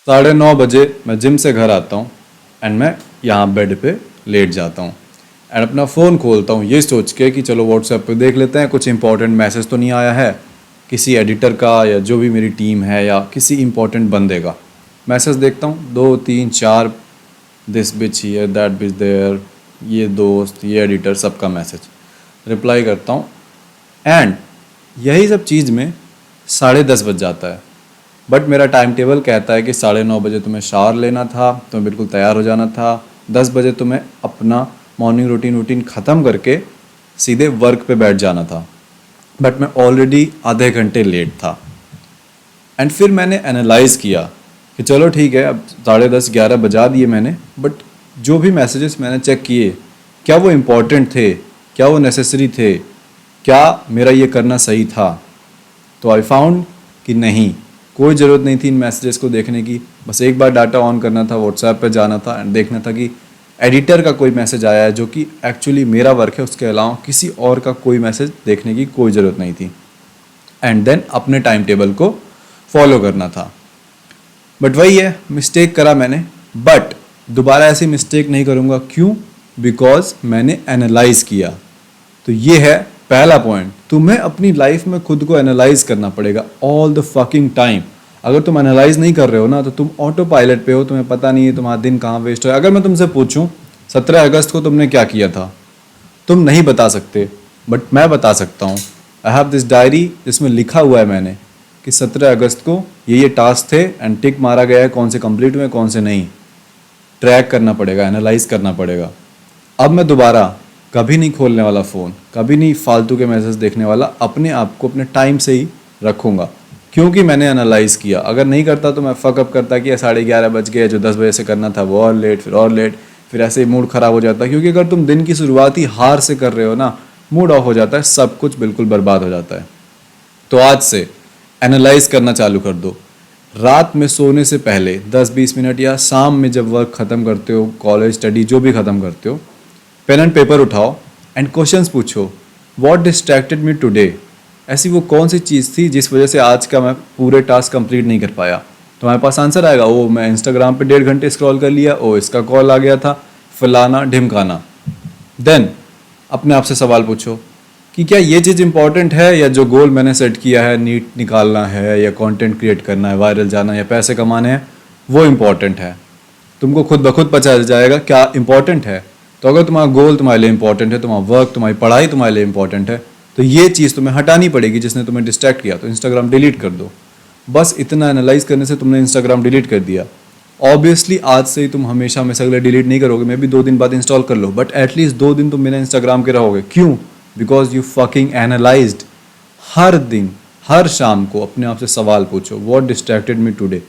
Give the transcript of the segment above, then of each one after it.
9:30 मैं जिम से घर आता हूँ एंड मैं यहाँ बेड पे लेट जाता हूँ एंड अपना फ़ोन खोलता हूँ ये सोच के कि चलो व्हाट्सएप पे देख लेते हैं कुछ इंपॉर्टेंट मैसेज तो नहीं आया है किसी एडिटर का या जो भी मेरी टीम है या किसी इंपॉर्टेंट बंदे का। मैसेज देखता हूँ 2 3 4, this bitch here that bitch there, ये दोस्त ये एडिटर सबका मैसेज रिप्लाई करता हूँ एंड यही सब चीज़ में 10:30 बज जाता है। बट मेरा टाइम टेबल कहता है कि 9:30 तुम्हें शावर लेना था, तुम्हें बिल्कुल तैयार हो जाना था, 10 बजे तुम्हें अपना मॉर्निंग रूटीन ख़त्म करके सीधे वर्क पे बैठ जाना था। बट मैं ऑलरेडी आधे घंटे लेट था एंड फिर मैंने एनालाइज़ किया कि चलो ठीक है, अब 10:30 11 बजा दिए मैंने, बट जो भी मैसेजेस मैंने चेक किए क्या वो इम्पोर्टेंट थे, क्या वो नेसेसरी थे, क्या मेरा ये करना सही था। तो आई फाउंड कि नहीं, कोई ज़रूरत नहीं थी इन मैसेजेस को देखने की। बस एक बार डाटा ऑन करना था, व्हाट्सएप पे जाना था एंड देखना था कि एडिटर का कोई मैसेज आया है जो कि एक्चुअली मेरा वर्क है, उसके अलावा किसी और का कोई मैसेज देखने की कोई ज़रूरत नहीं थी एंड देन अपने टाइम टेबल को फॉलो करना था। बट वही है, मिस्टेक करा मैंने, बट दोबारा ऐसी मिस्टेक नहीं करूँगा। क्यों? बिकॉज मैंने एनालाइज किया। तो ये है पहला पॉइंट, तुम्हें अपनी लाइफ में खुद को एनालाइज करना पड़ेगा ऑल द फकिंग टाइम। अगर तुम एनालाइज नहीं कर रहे हो ना तो तुम ऑटो पायलट पे हो, तुम्हें पता नहीं है तुम्हारा दिन कहाँ वेस्ट हो। अगर मैं तुमसे पूछूं 17 अगस्त को तुमने क्या किया था, तुम नहीं बता सकते, बट मैं बता सकता हूँ। आई हैव दिस डायरी जिसमें लिखा हुआ है मैंने कि 17 अगस्त को ये टास्क थे एंड टिक मारा गया है, कौन से कंप्लीट हुए कौन से नहीं। ट्रैक करना पड़ेगा, एनालाइज करना पड़ेगा। अब मैं दोबारा कभी नहीं खोलने वाला फ़ोन, कभी नहीं फालतू के मैसेज देखने वाला, अपने आप को अपने टाइम से ही रखूँगा क्योंकि मैंने एनालाइज़ किया। अगर नहीं करता तो मैं फकअप करता कि 11:30 बज गए, जो 10 बजे से करना था वो और लेट, फिर और लेट, फिर ऐसे ही मूड ख़राब हो जाता। क्योंकि अगर तुम दिन की शुरुआत ही हार से कर रहे हो ना, मूड ऑफ हो जाता है, सब कुछ बिल्कुल बर्बाद हो जाता है। तो आज से एनालाइज करना चालू कर दो। रात में सोने से पहले 10-20 मिनट या शाम में जब वर्क ख़त्म करते हो, कॉलेज स्टडी जो भी ख़त्म करते हो, पेन एंड पेपर उठाओ एंड क्वेश्चंस पूछो। What distracted me today? ऐसी वो कौन सी चीज़ थी जिस वजह से आज का मैं पूरे टास्क कंप्लीट नहीं कर पाया। तुम्हारे पास आंसर आएगा, ओ मैं इंस्टाग्राम पे 1.5 घंटे स्क्रॉल कर लिया, ओ इसका कॉल आ गया था, फलाना ढिमकाना। देन अपने आप से सवाल पूछो कि क्या ये चीज़ इंपॉर्टेंट है, या जो गोल मैंने सेट किया है, नीट निकालना है या कंटेंट क्रिएट करना है, वायरल जाना या पैसे कमाने हैं, वो इम्पॉर्टेंट है। तुमको खुद ब खुद पता चल जाएगा क्या इंपॉर्टेंट है। तो अगर तुम्हारा गोल तुम्हारे लिए इंपॉर्टेंट है, तुम्हारा वर्क, तुम्हारी पढ़ाई तुम्हारे लिए इंपॉर्टेंट है, तो ये चीज़ तुम्हें हटानी पड़ेगी जिसने तुम्हें डिस्ट्रैक्ट किया। तो इंस्टाग्राम डिलीट कर दो। बस इतना एनालाइज करने से तुमने इंस्टाग्राम डिलीट कर दिया। ऑब्वियसली आज से ही तुम हमेशा हमेशा अगले डिलीट नहीं करोगे, मे बी 2 दिन बाद इंस्टॉल कर लो, बट एटलीस्ट 2 दिन तुम बिना इंस्टाग्राम के रहोगे। क्यों? Because you fucking analysed. हर दिन हर शाम को अपने आप से सवाल पूछो, व्हाट डिस्ट्रैक्टेड मी टुडे।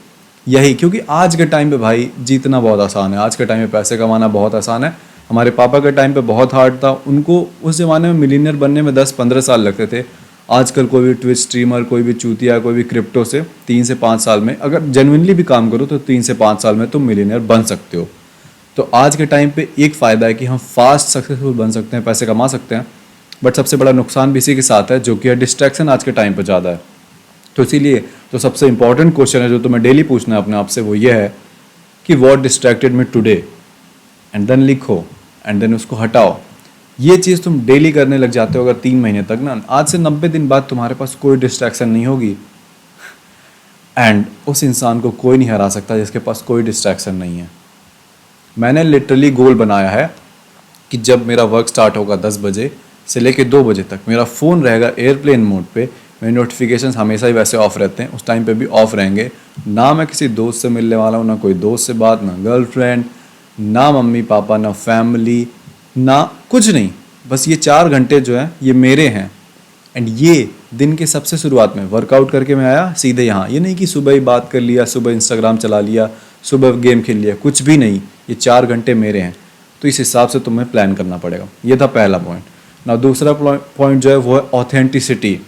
यही, क्योंकि आज के टाइम पे भाई जीतना बहुत आसान है, आज के टाइम पे पैसे कमाना बहुत आसान है। हमारे पापा के टाइम पे बहुत हार्ड था, उनको उस ज़माने में मिलीनियर बनने में 10-15 साल लगते थे। आजकल कोई भी ट्विच स्ट्रीमर, कोई भी चूतिया, कोई भी क्रिप्टो से 3 से 5 साल में अगर जेन्युइनली भी काम करो तो 3 से 5 साल में तुम मिलीनियर बन सकते हो। तो आज के टाइम पे एक फ़ायदा है कि हम फास्ट सक्सेसफुल बन सकते हैं, पैसे कमा सकते हैं, बट सबसे बड़ा नुकसान भी इसी के साथ है, जो कि है डिस्ट्रैक्शन आज के टाइम पे ज़्यादा है। तो इसीलिए जो सबसे इंपॉर्टेंट क्वेश्चन है जो तुम्हें डेली पूछना है अपने आप से, वो ये है कि what distracted me today, and then लिखो एंड देन उसको हटाओ। ये चीज़ तुम डेली करने लग जाते हो अगर 3 महीने तक ना, आज से 90 दिन बाद तुम्हारे पास कोई डिस्ट्रैक्शन नहीं होगी एंड उस इंसान को कोई नहीं हरा सकता जिसके पास कोई डिस्ट्रैक्शन नहीं है। मैंने लिटरली गोल बनाया है कि जब मेरा वर्क स्टार्ट होगा 10 बजे से लेके 2 बजे तक, मेरा फ़ोन रहेगा एयरप्लेन मोड पे, मेरे नोटिफिकेशंस हमेशा ही वैसे ऑफ रहते हैं, उस टाइम पे भी ऑफ रहेंगे। ना मैं किसी दोस्त से मिलने वाला हूँ, ना कोई दोस्त से बात, ना गर्लफ्रेंड, ना मम्मी पापा, ना फैमिली, ना कुछ नहीं। बस ये 4 घंटे जो है ये मेरे हैं। एंड ये दिन के सबसे शुरुआत में वर्कआउट करके मैं आया सीधे यहाँ। ये नहीं कि सुबह ही बात कर लिया, सुबह इंस्टाग्राम चला लिया, सुबह गेम खेल लिया, कुछ भी नहीं। ये 4 घंटे मेरे हैं। तो इस हिसाब से तुम्हें प्लान करना पड़ेगा। ये था पहला पॉइंट। ना दूसरा पॉइंट जो है वो है ऑथेंटिसिटी।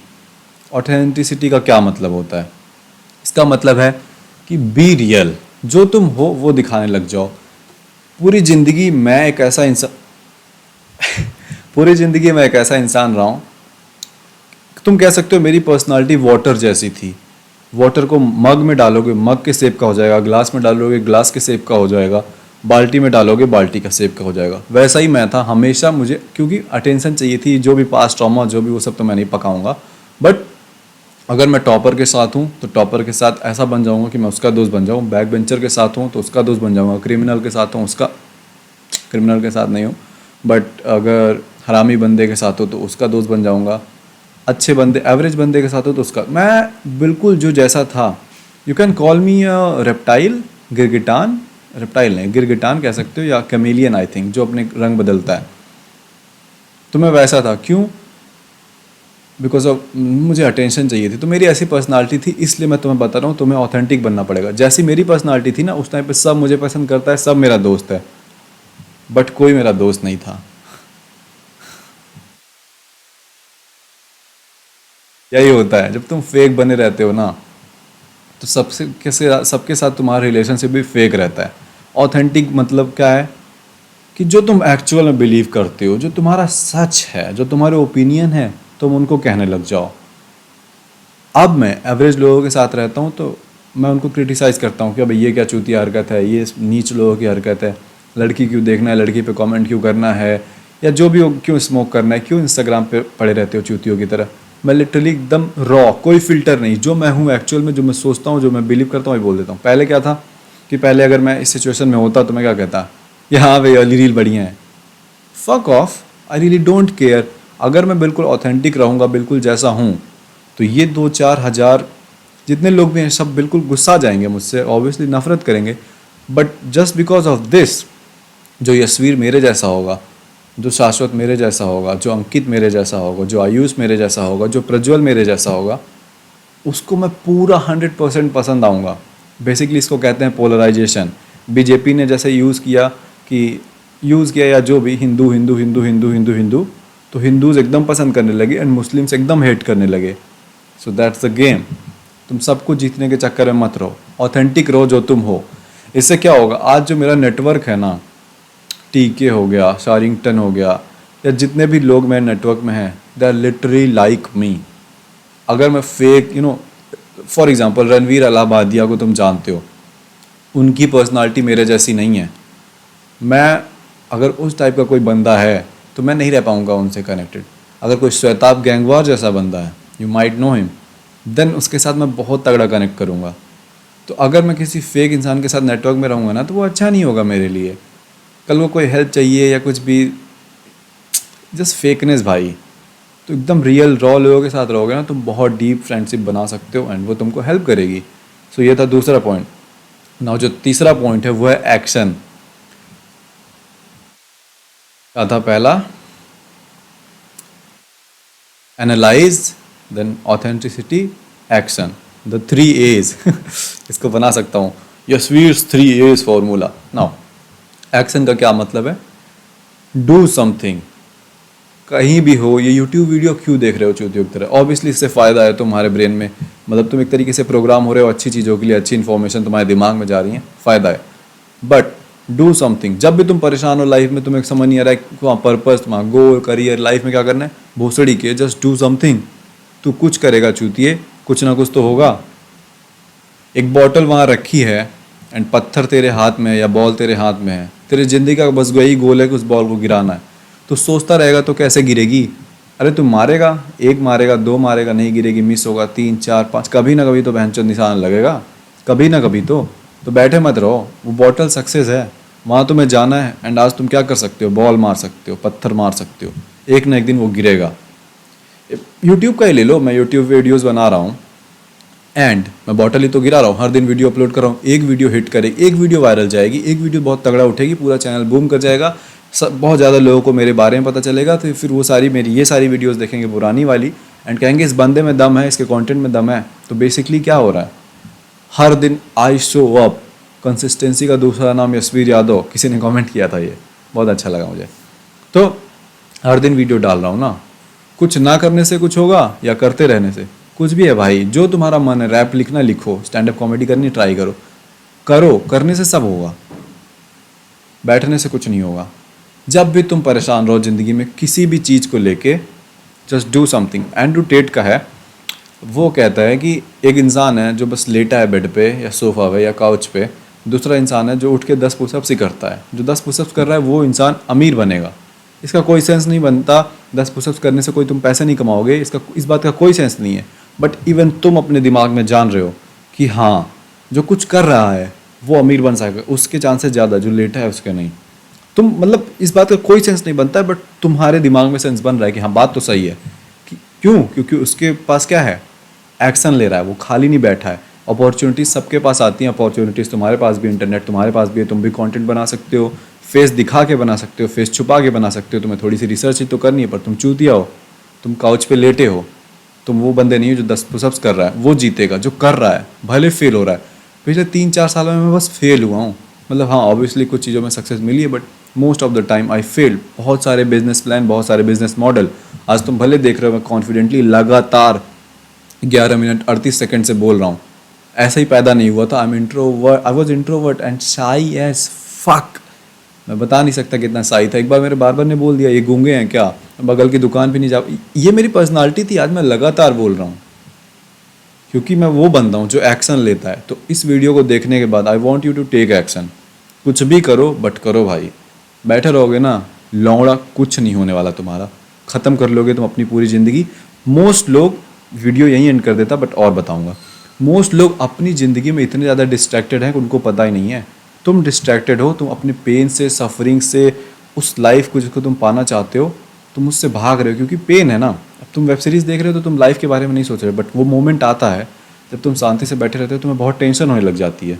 ऑथेंटिसिटी का क्या मतलब होता है? इसका मतलब है कि बी रियल, जो तुम हो वो दिखाने लग जाओ। पूरी ज़िंदगी मैं एक ऐसा इंसान पूरी ज़िंदगी मैं एक ऐसा इंसान रहा हूँ, तुम कह सकते हो मेरी पर्सनालिटी वाटर जैसी थी। वाटर को मग में डालोगे मग के शेप का हो जाएगा, ग्लास में डालोगे ग्लास के शेप का हो जाएगा, बाल्टी में डालोगे बाल्टी का शेप का हो जाएगा। वैसा ही मैं था हमेशा, मुझे क्योंकि अटेंशन चाहिए थी, जो भी पास ट्रॉमा जो भी वो सब तो मैं नहीं पकाऊंगा, बट अगर मैं टॉपर के साथ हूँ तो टॉपर के साथ ऐसा बन जाऊँगा कि मैं उसका दोस्त बन जाऊँ, बैक बेंचर के साथ हूँ तो उसका दोस्त बन जाऊँगा, क्रिमिनल के साथ हूँ उसका, क्रिमिनल के साथ नहीं हूँ बट अगर हरामी बंदे के साथ हो तो उसका दोस्त बन जाऊँगा, अच्छे बंदे एवरेज बंदे के साथ हो तो उसका। मैं बिल्कुल जो जैसा था, you can call me a reptile, गिरगिटान, रेप्टाइल नहीं गिरगिटान कह सकते हो, या कैमेलियन आई थिंक, जो अपने रंग बदलता है। तो मैं वैसा था, क्यों? बिकॉज ऑफ मुझे अटेंशन चाहिए थी, तो मेरी ऐसी पर्सनालिटी थी, इसलिए मैं तुम्हें बता रहा हूँ तुम्हें ऑथेंटिक बनना पड़ेगा। जैसी मेरी पर्सनालिटी थी ना उस टाइम पे सब मुझे पसंद करता है, सब मेरा दोस्त है, बट कोई मेरा दोस्त नहीं था। यही होता है जब तुम फेक बने रहते हो ना, तो सबके साथ तुम्हारा रिलेशनशिप भी फेक रहता है। ऑथेंटिक मतलब क्या है कि जो तुम एक्चुअल में बिलीव करते हो, जो तुम्हारा सच है, जो तुम्हारे ओपिनियन है, तुम उनको कहने लग जाओ। अब मैं एवरेज लोगों के साथ रहता हूँ तो मैं उनको क्रिटिसाइज़ करता हूँ कि अब ये क्या चूतिया हरकत है, ये नीच लोगों की हरकत है, लड़की क्यों देखना है, लड़की पे कमेंट क्यों करना है, या जो भी हो, क्यों स्मोक करना है, क्यों इंस्टाग्राम पे पड़े रहते हो चूतियों की तरह। मैं लिटरली एकदम रॉ, कोई फिल्टर नहीं, जो मैं हूँ एक्चुअल में, जो मैं सोचता हूँ, जो मैं बिलीव करता हूँ, वही बोल देता हूँ। पहले क्या था कि पहले अगर मैं इस सिचुएशन में होता तो मैं क्या कहता कि हाँ भाई अली रील बढ़िया है, fuck off, I really don't care. अगर मैं बिल्कुल ऑथेंटिक रहूँगा, बिल्कुल जैसा हूँ, तो ये 2-4 हज़ार जितने लोग भी हैं सब बिल्कुल गुस्सा जाएंगे मुझसे, ऑब्वियसली नफरत करेंगे, but just because of this, जो यशवीर मेरे जैसा होगा, जो शाश्वत मेरे जैसा होगा, जो अंकित मेरे जैसा होगा, जो आयुष मेरे जैसा होगा, जो प्रज्वल मेरे जैसा होगा, उसको मैं पूरा 100% पसंद आऊँगा। बेसिकली इसको कहते हैं पोलराइजेशन। बीजेपी ने जैसे यूज़ किया या जो भी, हिंदू हिंदू हिंदू हिंदू हिंदू हिंदू, तो हिंदूज एकदम पसंद करने लगे एंड मुस्लिम्स एकदम हेट करने लगे। So that's the game. तुम सबको जीतने के चक्कर में मत रहो, ऑथेंटिक रहो जो तुम हो। इससे क्या होगा, आज जो मेरा नेटवर्क है ना, टीके हो गया, शारिंगटन हो गया, या जितने भी लोग मेरे नेटवर्क में हैं, they are literally like me. अगर मैं fake for example Ranveer Allahbadia को तुम जानते हो, उनकी पर्सनालिटी मेरे जैसी नहीं है। मैं अगर उस टाइप का कोई बंदा है तो मैं नहीं रह पाऊँगा उनसे कनेक्टेड। अगर कोई श्वेताब गैंगवार जैसा बंदा है, you might know him, then उसके साथ मैं बहुत तगड़ा कनेक्ट करूँगा। तो अगर मैं किसी फेक इंसान के साथ नेटवर्क में रहूँगा ना, तो वो अच्छा नहीं होगा मेरे लिए। कल को कोई हेल्प चाहिए या कुछ भी, जस्ट फेकनेस भाई। तो एकदम रियल रॉ लोगों के साथ रहोगे ना, तुम बहुत डीप फ्रेंडशिप बना सकते हो एंड वो तुमको हेल्प करेगी। सो ये था दूसरा पॉइंट। नाउ जो तीसरा पॉइंट है वो है एक्शन। क्या था पहला? Analyse, then authenticity, action, the 3 A's। इसको बना सकता हूँ यशवीर्स 3 A's फॉर्मूला। नाउ एक्शन का क्या मतलब है? Do something. कहीं भी हो, ये यूट्यूब वीडियो क्यों देख रहे हो चूतियों की तरह? ऑब्वियसली इससे फ़ायदा है तुम्हारे ब्रेन में, मतलब तुम एक तरीके से प्रोग्राम हो रहे हो अच्छी चीज़ों के लिए, अच्छी इन्फॉर्मेशन तुम्हारे दिमाग में जा रही है, फ़ायदा है। But do something. जब भी तुम परेशान हो लाइफ में, तुम्हें समझ नहीं आ रहा है वहाँ पर्पस, वहाँ गोल, करियर, लाइफ में क्या करना है, भोसड़ी के जस्ट डू समथिंग। तू कुछ करेगा चूतिए, कुछ ना कुछ तो होगा। एक बॉटल वहाँ रखी है एंड पत्थर तेरे हाथ में है या बॉल तेरे हाथ में है, तेरी ज़िंदगी का बस वही गोल है कि उस बॉल को गिराना है। तो सोचता रहेगा तो कैसे गिरेगी? अरे तुम मारेगा, 1 मारेगा, 2 मारेगा, नहीं गिरेगी, मिस होगा, 3 4 5, कभी ना कभी तो भैंचोद निशान लगेगा, कभी ना कभी तो बैठे मत रहो। वो बॉटल सक्सेस है, वहाँ तुम्हें जाना है एंड आज तुम क्या कर सकते हो, बॉल मार सकते हो, पत्थर मार सकते हो, एक ना एक दिन वो गिरेगा। यूट्यूब का ही ले लो, मैं यूट्यूब वीडियोज़ बना रहा हूँ एंड मैं बॉटल ही तो गिरा रहा हूँ, हर दिन वीडियो अपलोड कर रहा हूँ। एक वीडियो हिट करेगी, एक वीडियो वायरल जाएगी, एक वीडियो बहुत तगड़ा उठेगी, पूरा चैनल बूम कर जाएगा, सब बहुत ज़्यादा लोगों को मेरे बारे में पता चलेगा। तो फिर वो सारी मेरी ये सारी वीडियोस देखेंगे पुरानी वाली एंड कहेंगे इस बंदे में दम है, इसके कंटेंट में दम है। तो बेसिकली क्या हो रहा है, हर दिन आई शो अप। कंसिस्टेंसी का दूसरा नाम यशवीर यादव, किसी ने कमेंट किया था, ये बहुत अच्छा लगा मुझे। तो हर दिन वीडियो डाल रहा हूँ ना, कुछ ना करने से कुछ होगा या करते रहने से कुछ भी है भाई। जो तुम्हारा मन है, रैप लिखना लिखो, स्टैंड अप कॉमेडी करनी ट्राई करो, करने से सब होगा, बैठने से कुछ नहीं होगा। जब भी तुम परेशान रहो ज़िंदगी में किसी भी चीज़ को लेके, just do something. Andrew Tate का है, वो कहता है कि एक इंसान है जो बस लेटा है बेड पे या सोफ़ा पे या काउच पे, दूसरा इंसान है जो उठ के 10 पुशअप्स ही करता है। जो 10 पुशअप्स कर रहा है वो इंसान अमीर बनेगा। इसका कोई सेंस नहीं बनता, 10 पुशअप्स करने से कोई तुम पैसे नहीं कमाओगे, इस बात का कोई सेंस नहीं है। बट इवन तुम अपने दिमाग में जान रहे हो कि हाँ, जो कुछ कर रहा है वो अमीर बन सकेगा, उसके चांसेस ज़्यादा, जो लेटा है उसके नहीं। तुम मतलब इस बात का कोई सेंस नहीं बनता है, बट तुम्हारे दिमाग में सेंस बन रहा है कि हाँ बात तो सही है। कि क्यों? क्योंकि उसके पास क्या है, एक्शन ले रहा है, वो खाली नहीं बैठा है। अपॉर्चुनिटीज़ सबके पास आती हैं, अपॉर्चुनिटीज़ तुम्हारे पास भी, इंटरनेट तुम्हारे पास भी है, तुम भी कंटेंट बना सकते हो, फेस दिखा के बना सकते हो, फेस छुपा के बना सकते हो। तुम्हें थोड़ी सी रिसर्च ही तो करनी है, पर तुम चूतिया हो, तुम काउच पे लेटे हो। तुम वो बंदे नहीं हो जो 10 पुशअप्स कर रहा है, वो जीतेगा जो कर रहा है, भले फेल हो रहा है। पिछले 3-4 सालों में मैं बस फेल हुआ हूँ। मतलब हाँ, ऑब्वियसली कुछ चीज़ों में सक्सेस मिली है, but most of the time I failed. बहुत सारे बिजनेस प्लान, बहुत सारे बिजनेस मॉडल, आज तुम भले देख रहे हो मैं कॉन्फिडेंटली लगातार 11 मिनट 38 सेकंड से बोल रहा हूँ, ऐसा ही पैदा नहीं हुआ था। आई वॉज इंट्रोवर्ट एंड शाई एज फक। मैं बता नहीं सकता कितना शाई था। एक बार मेरे बार्बर ने बोल दिया, ये गूंगे हैं क्या, बगल की दुकान पे नहीं जा। ये मेरी पर्सनालिटी थी, आज मैं लगातार बोल रहा हूँ क्योंकि मैं वो बंदा हूँ जो एक्शन लेता है। तो इस वीडियो को देखने के बाद I want you to take action. कुछ भी करो बट करो भाई। बैठे रहोगे ना, लौड़ा कुछ नहीं होने वाला तुम्हारा। ख़त्म कर लोगे तुम अपनी पूरी ज़िंदगी। मोस्ट लोग, वीडियो यहीं एंड कर देता बट और बताऊंगा, मोस्ट लोग अपनी ज़िंदगी में इतने ज़्यादा डिस्ट्रैक्टेड हैं कि उनको पता ही नहीं है। तुम डिस्ट्रैक्टेड हो, तुम अपने पेन से, सफरिंग से, उस लाइफ को जिसको तुम पाना चाहते हो, तुम उससे भाग रहे हो क्योंकि पेन है ना। अब तुम वेब सीरीज़ देख रहे हो तो तुम लाइफ के बारे में नहीं सोच रहे, बट वो मोमेंट आता है जब तुम शांति से बैठे रहते हो, तुम्हें बहुत टेंशन होने लग जाती है।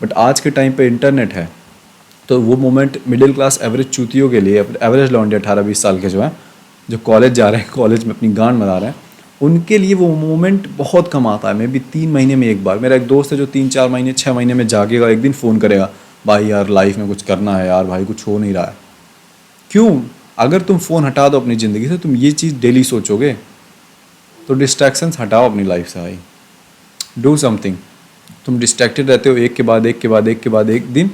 बट आज के टाइम पे इंटरनेट है, तो वो मोमेंट मिडिल क्लास एवरेज चूतियों के लिए, एवरेज लौंडे 18-20 साल के जो हैं, जो कॉलेज जा रहे हैं, कॉलेज में अपनी गांड मरा रहे हैं, उनके लिए वो मोमेंट बहुत कम आता है। मे बी 3 महीने में एक बार। मेरा एक दोस्त है जो 3-4 महीने, 6 महीने में जागेगा, एक दिन फ़ोन करेगा, भाई यार लाइफ में कुछ करना है यार, भाई कुछ हो नहीं रहा है। क्यों? अगर तुम फ़ोन हटा दो अपनी ज़िंदगी से, तुम ये चीज़ डेली सोचोगे, तो डिस्ट्रैक्शंस हटाओ अपनी लाइफ से भाई। Do something. तुम डिस्ट्रैक्टेड रहते हो, एक के बाद एक के बाद एक के बाद एक दिन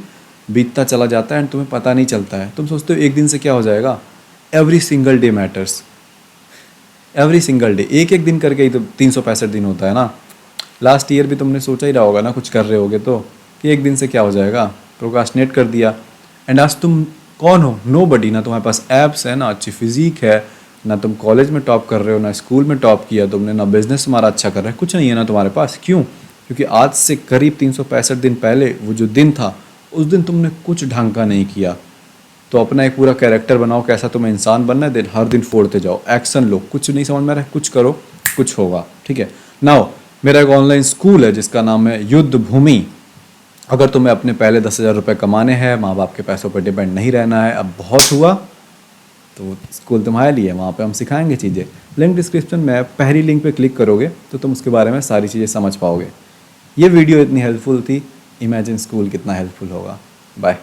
बीतता चला जाता है एंड तुम्हें पता नहीं चलता है। तुम सोचते हो एक दिन से क्या हो जाएगा। Every single day matters. Every single day, एक एक दिन करके ही तो 365 दिन होता है ना। लास्ट ईयर भी तुमने सोचा ही रहा होगा ना, कुछ कर रहे होगे तो, कि एक दिन से क्या हो जाएगा। प्रोक्रास्टिनेट कर दिया एंड आज तुम कौन हो? नोबडी। ना तुम्हारे पास एप्स है, ना अच्छी फिजिक है, ना तुम कॉलेज में टॉप कर रहे हो, ना स्कूल में टॉप किया तुमने, ना बिजनेस तुम्हारा अच्छा कर रहा है, कुछ नहीं है ना तुम्हारे पास। क्यों? क्योंकि आज से करीब 365 दिन पहले वो जो दिन था, उस दिन तुमने कुछ ढंग का नहीं किया। तो अपना एक पूरा कैरेक्टर बनाओ, कैसा तुम्हें इंसान बनना है, दिन हर दिन फोड़ते जाओ, एक्शन लो। कुछ नहीं समझ में आ रहा है, कुछ करो, कुछ होगा। ठीक है। नाउ मेरा एक ऑनलाइन स्कूल है जिसका नाम है युद्ध भूमि। अगर तुम्हें अपने पहले 10,000 रुपये कमाने हैं, माँ बाप के पैसों पर डिपेंड नहीं रहना है, अब बहुत हुआ, तो स्कूल तुम्हारे लिए, वहाँ पे हम सिखाएंगे चीज़ें। लिंक डिस्क्रिप्शन में, पहली लिंक पे क्लिक करोगे तो तुम उसके बारे में सारी चीज़ें समझ पाओगे। ये वीडियो इतनी हेल्पफुल थी, इमेजिन स्कूल कितना हेल्पफुल होगा। बाय।